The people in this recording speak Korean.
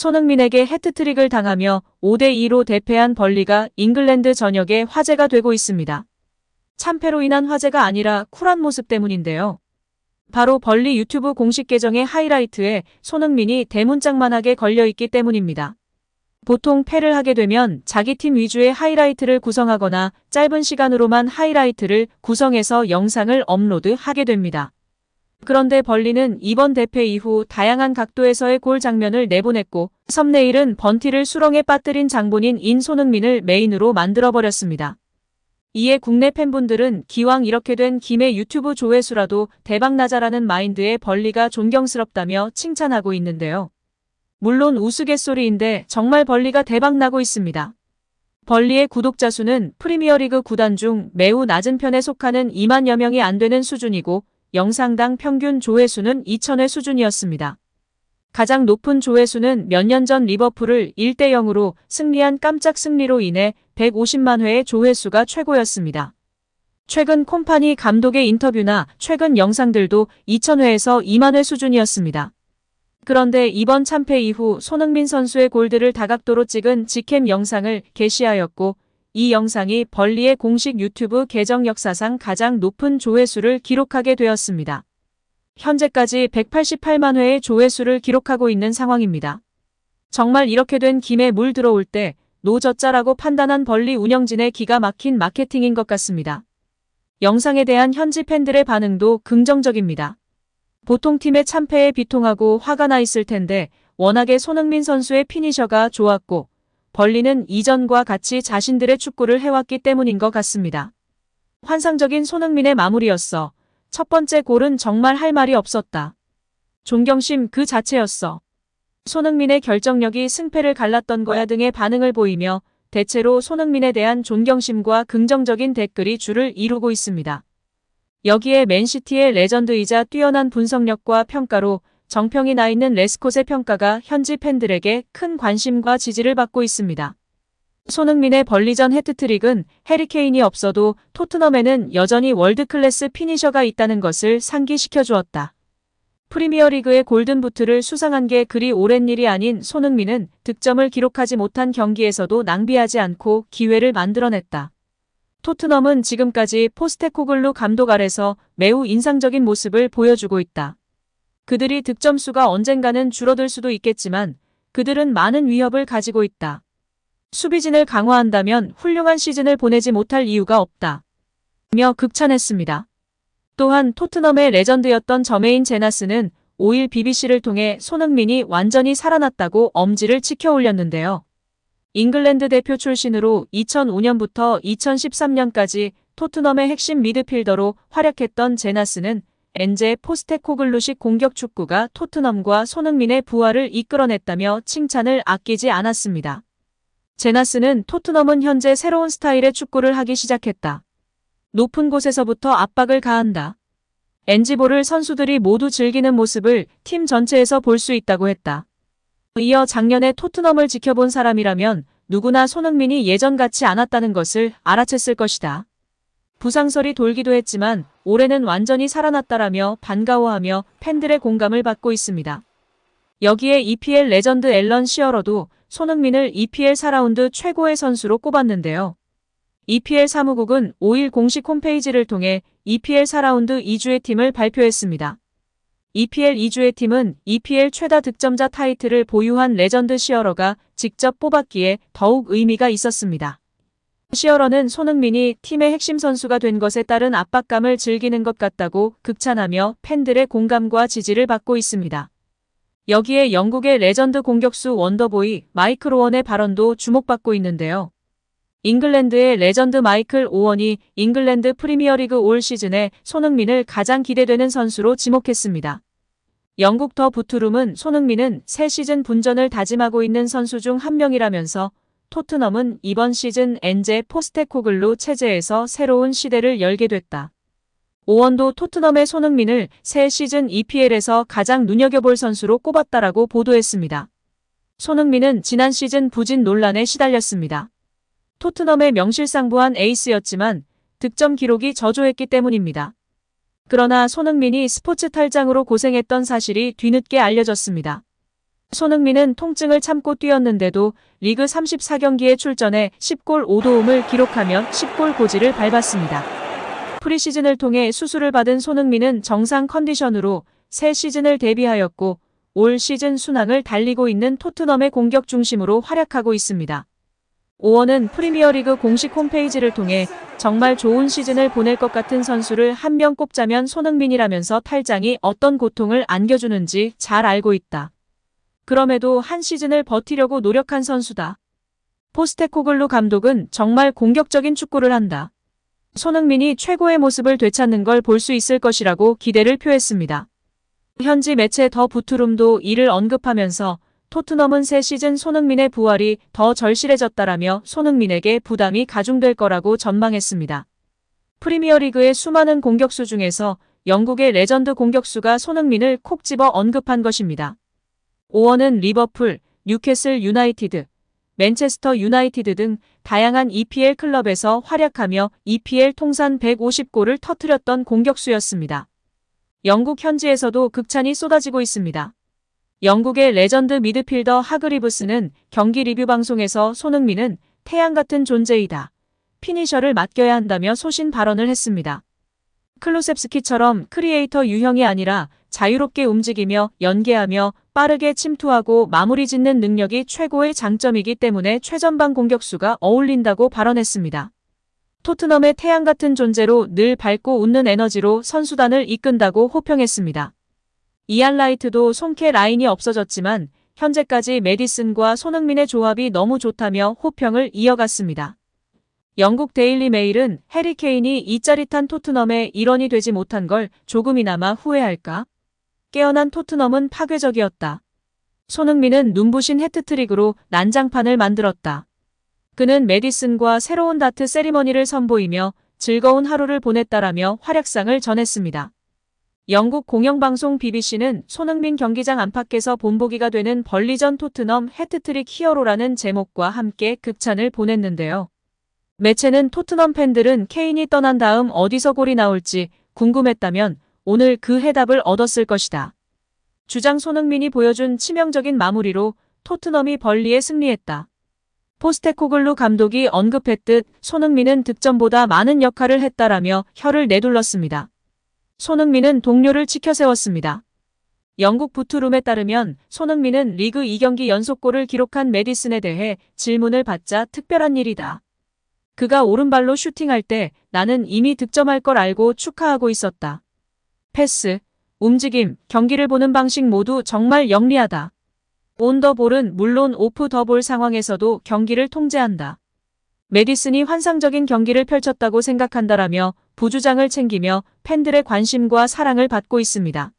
손흥민에게 해트트릭을 당하며 5대2로 대패한 벌리가 잉글랜드 전역에 화제가 되고 있습니다. 참패로 인한 화제가 아니라 쿨한 모습 때문인데요. 바로 벌리 유튜브 공식 계정의 하이라이트에 손흥민이 대문짝만하게 걸려있기 때문입니다. 보통 패를 하게 되면 자기 팀 위주의 하이라이트를 구성하거나 짧은 시간으로만 하이라이트를 구성해서 영상을 업로드하게 됩니다. 그런데 벌리는 이번 대패 이후 다양한 각도에서의 골 장면을 내보냈고 썸네일은 번티를 수렁에 빠뜨린 장본인 인 손흥민을 메인으로 만들어버렸습니다. 이에 국내 팬분들은 기왕 이렇게 된 김에 유튜브 조회수라도 대박나자라는 마인드의 벌리가 존경스럽다며 칭찬하고 있는데요. 물론 우스갯소리인데 정말 벌리가 대박나고 있습니다. 벌리의 구독자 수는 프리미어리그 구단 중 매우 낮은 편에 속하는 2만여 명이 안 되는 수준이고 영상당 평균 조회수는 2,000회 수준이었습니다. 가장 높은 조회수는 몇 년 전 리버풀을 1대0으로 승리한 깜짝 승리로 인해 150만 회의 조회수가 최고였습니다. 최근 콤파니 감독의 인터뷰나 최근 영상들도 2,000회에서 2만 회 수준이었습니다. 그런데 이번 참패 이후 손흥민 선수의 골들을 다각도로 찍은 직캠 영상을 게시하였고 이 영상이 벌리의 공식 유튜브 계정 역사상 가장 높은 조회수를 기록하게 되었습니다. 현재까지 188만 회의 조회수를 기록하고 있는 상황입니다. 정말 이렇게 된 김에 물 들어올 때 노젓자라고 판단한 벌리 운영진의 기가 막힌 마케팅인 것 같습니다. 영상에 대한 현지 팬들의 반응도 긍정적입니다. 보통 팀의 참패에 비통하고 화가 나 있을 텐데 워낙에 손흥민 선수의 피니셔가 좋았고 벌리는 이전과 같이 자신들의 축구를 해왔기 때문인 것 같습니다. 환상적인 손흥민의 마무리였어. 첫 번째 골은 정말 할 말이 없었다. 존경심 그 자체였어. 손흥민의 결정력이 승패를 갈랐던 거야 등의 반응을 보이며 대체로 손흥민에 대한 존경심과 긍정적인 댓글이 줄을 이루고 있습니다. 여기에 맨시티의 레전드이자 뛰어난 분석력과 평가로 정평이 나 있는 레스콧의 평가가 현지 팬들에게 큰 관심과 지지를 받고 있습니다. 손흥민의 벌리전 해트트릭은 해리케인이 없어도 토트넘에는 여전히 월드클래스 피니셔가 있다는 것을 상기시켜 주었다. 프리미어리그의 골든부트를 수상한 게 그리 오랜 일이 아닌 손흥민은 득점을 기록하지 못한 경기에서도 낭비하지 않고 기회를 만들어냈다. 토트넘은 지금까지 포스테코글루 감독 아래서 매우 인상적인 모습을 보여주고 있다. 그들이 득점수가 언젠가는 줄어들 수도 있겠지만 그들은 많은 위협을 가지고 있다. 수비진을 강화한다면 훌륭한 시즌을 보내지 못할 이유가 없다. 며 극찬했습니다. 또한 토트넘의 레전드였던 저메인 제나스는 5일 BBC를 통해 손흥민이 완전히 살아났다고 엄지를 치켜 올렸는데요. 잉글랜드 대표 출신으로 2005년부터 2013년까지 토트넘의 핵심 미드필더로 활약했던 제나스는 엔제 포스테코글루식 공격 축구가 토트넘과 손흥민의 부활을 이끌어냈다며 칭찬을 아끼지 않았습니다. 제나스는 토트넘은 현재 새로운 스타일의 축구를 하기 시작했다. 높은 곳에서부터 압박을 가한다. 엔지볼을 선수들이 모두 즐기는 모습을 팀 전체에서 볼 수 있다고 했다. 이어 작년에 토트넘을 지켜본 사람이라면 누구나 손흥민이 예전 같지 않았다는 것을 알아챘을 것이다. 부상설이 돌기도 했지만 올해는 완전히 살아났다라며 반가워하며 팬들의 공감을 받고 있습니다. 여기에 EPL 레전드 앨런 시어러도 손흥민을 EPL 4라운드 최고의 선수로 꼽았는데요. EPL 사무국은 5일 공식 홈페이지를 통해 EPL 4라운드 2주의 팀을 발표했습니다. EPL 2주의 팀은 EPL 최다 득점자 타이틀을 보유한 레전드 시어러가 직접 뽑았기에 더욱 의미가 있었습니다. 시어러는 손흥민이 팀의 핵심 선수가 된 것에 따른 압박감을 즐기는 것 같다고 극찬하며 팬들의 공감과 지지를 받고 있습니다. 여기에 영국의 레전드 공격수 원더보이 마이클 오원의 발언도 주목받고 있는데요. 잉글랜드의 레전드 마이클 오원이 잉글랜드 프리미어리그 올 시즌에 손흥민을 가장 기대되는 선수로 지목했습니다. 영국 더 부트룸은 손흥민은 새 시즌 분전을 다짐하고 있는 선수 중 한 명이라면서 토트넘은 이번 시즌 엔제 포스테코글루 체제에서 새로운 시대를 열게 됐다. 오원도 토트넘의 손흥민을 새 시즌 EPL에서 가장 눈여겨볼 선수로 꼽았다라고 보도했습니다. 손흥민은 지난 시즌 부진 논란에 시달렸습니다. 토트넘의 명실상부한 에이스였지만 득점 기록이 저조했기 때문입니다. 그러나 손흥민이 스포츠 탈장으로 고생했던 사실이 뒤늦게 알려졌습니다. 손흥민은 통증을 참고 뛰었는데도 리그 34경기에 출전해 10골 5도움을 기록하며 10골 고지를 밟았습니다. 프리시즌을 통해 수술을 받은 손흥민은 정상 컨디션으로 새 시즌을 대비하였고 올 시즌 순항을 달리고 있는 토트넘의 공격 중심으로 활약하고 있습니다. 오원은 프리미어리그 공식 홈페이지를 통해 정말 좋은 시즌을 보낼 것 같은 선수를 한 명 꼽자면 손흥민이라면서 탈장이 어떤 고통을 안겨주는지 잘 알고 있다. 그럼에도 한 시즌을 버티려고 노력한 선수다. 포스테코글루 감독은 정말 공격적인 축구를 한다. 손흥민이 최고의 모습을 되찾는 걸 볼 수 있을 것이라고 기대를 표했습니다. 현지 매체 더 부투룸도 이를 언급하면서 토트넘은 새 시즌 손흥민의 부활이 더 절실해졌다라며 손흥민에게 부담이 가중될 거라고 전망했습니다. 프리미어리그의 수많은 공격수 중에서 영국의 레전드 공격수가 손흥민을 콕 집어 언급한 것입니다. 오원은 리버풀, 뉴캐슬 유나이티드, 맨체스터 유나이티드 등 다양한 EPL 클럽에서 활약하며 EPL 통산 150골을 터뜨렸던 공격수였습니다. 영국 현지에서도 극찬이 쏟아지고 있습니다. 영국의 레전드 미드필더 하그리브스는 경기 리뷰 방송에서 손흥민은 태양 같은 존재이다. 피니셔를 맡겨야 한다며 소신 발언을 했습니다. 클루셉스키처럼 크리에이터 유형이 아니라 자유롭게 움직이며 연계하며 빠르게 침투하고 마무리 짓는 능력이 최고의 장점이기 때문에 최전방 공격수가 어울린다고 발언했습니다. 토트넘의 태양 같은 존재로 늘 밝고 웃는 에너지로 선수단을 이끈다고 호평했습니다. 이안 라이트도 손캐 라인이 없어졌지만 현재까지 메디슨과 손흥민의 조합이 너무 좋다며 호평을 이어갔습니다. 영국 데일리 메일은 해리 케인이 이 짜릿한 토트넘의 일원이 되지 못한 걸 조금이나마 후회할까? 깨어난 토트넘은 파괴적이었다. 손흥민은 눈부신 해트트릭으로 난장판을 만들었다. 그는 메디슨과 새로운 다트 세리머니를 선보이며 즐거운 하루를 보냈다라며 활약상을 전했습니다. 영국 공영방송 BBC는 손흥민 경기장 안팎에서 본보기가 되는 벌리전 토트넘 해트트릭 히어로라는 제목과 함께 극찬을 보냈는데요. 매체는 토트넘 팬들은 케인이 떠난 다음 어디서 골이 나올지 궁금했다면 오늘 그 해답을 얻었을 것이다. 주장 손흥민이 보여준 치명적인 마무리로 토트넘이 벌리에 승리했다. 포스테코글루 감독이 언급했듯 손흥민은 득점보다 많은 역할을 했다라며 혀를 내둘렀습니다. 손흥민은 동료를 치켜세웠습니다. 영국 부투룸에 따르면 손흥민은 리그 2경기 연속골을 기록한 메디슨에 대해 질문을 받자 특별한 일이다. 그가 오른발로 슈팅할 때 나는 이미 득점할 걸 알고 축하하고 있었다. 패스, 움직임, 경기를 보는 방식 모두 정말 영리하다. 온 더 볼은 물론 오프 더 볼 상황에서도 경기를 통제한다. 메디슨이 환상적인 경기를 펼쳤다고 생각한다라며 부주장을 챙기며 팬들의 관심과 사랑을 받고 있습니다.